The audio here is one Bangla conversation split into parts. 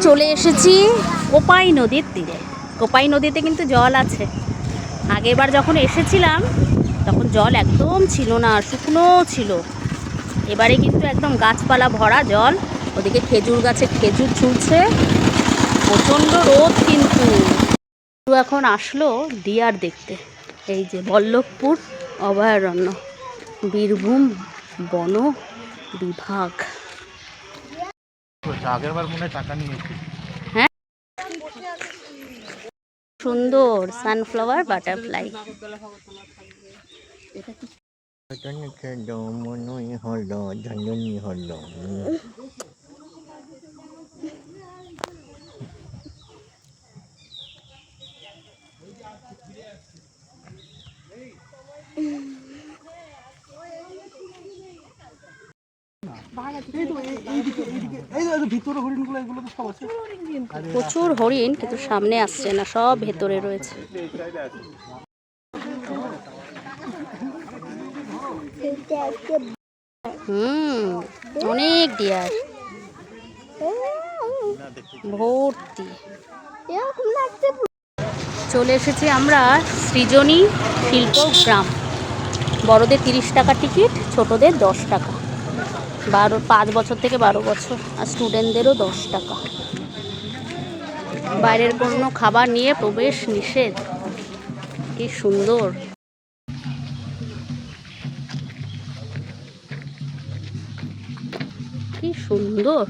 চলে এসেছি কোপাই নদীর তীরে। কোপাই নদীতে কিন্তু জল আছে। আগেরবার যখন এসেছিলাম তখন জল একদম ছিল না, শুকনো ছিল। এবারে কিন্তু একদম গাছপালা ভরা জল। ওদিকে খেজুর গাছে খেজুর ঝুলছে, প্রচণ্ড রোদ। কিন্তু এখন আসলো ডিয়ার দেখতে। এই যে বল্লভপুর অভয়ারণ্য, বীরভূম বন বিভাগ। হ্যাঁ, সুন্দর সানফ্লাওয়ার বাটারফ্লাই। প্রচুর হরিণ, কিন্তু সামনে আসছে না, সব ভেতরে রয়েছে। অনেক ডিয়ার ভর্তি। চলে এসেছি আমরা সৃজনী শিল্প গ্রাম। বড়দের 30 টাকা টিকিট, ছোটদের 10 টাকা। 5 বছর থেকে 12 বছর, আর স্টুডেন্টদেরও 10 টাকা। বাইরের কোনো খাবার নিয়ে প্রবেশ নিষেধ। কি সুন্দর, কি সুন্দর।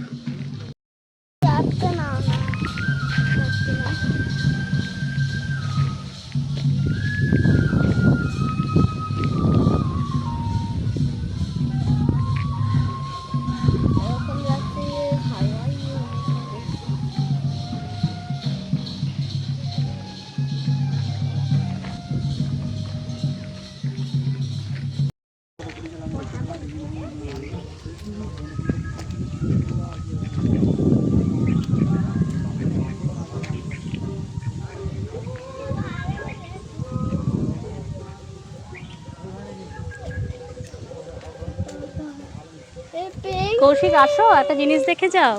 কৌশিক, আসো, একটা জিনিস দেখে যাও।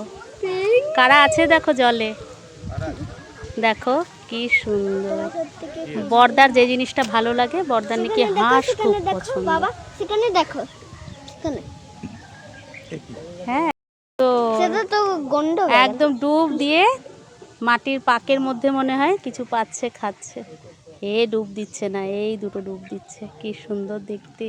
কারা আছে দেখো জলে, দেখো কি সুন্দর। বর্দার যে জিনিসটা ভালো লাগে, বর্দার নাকি হাঁস খুব পছন্দ। সেখানে দেখো, হ্যাঁ, তো একদম ডুব দিয়ে মাটির পাকের মধ্যে মনে হয় কিছু পাচ্ছে, খাচ্ছে। এ ডুব দিচ্ছে না, এই দুটো ডুব দিচ্ছে। কি সুন্দর দেখতে।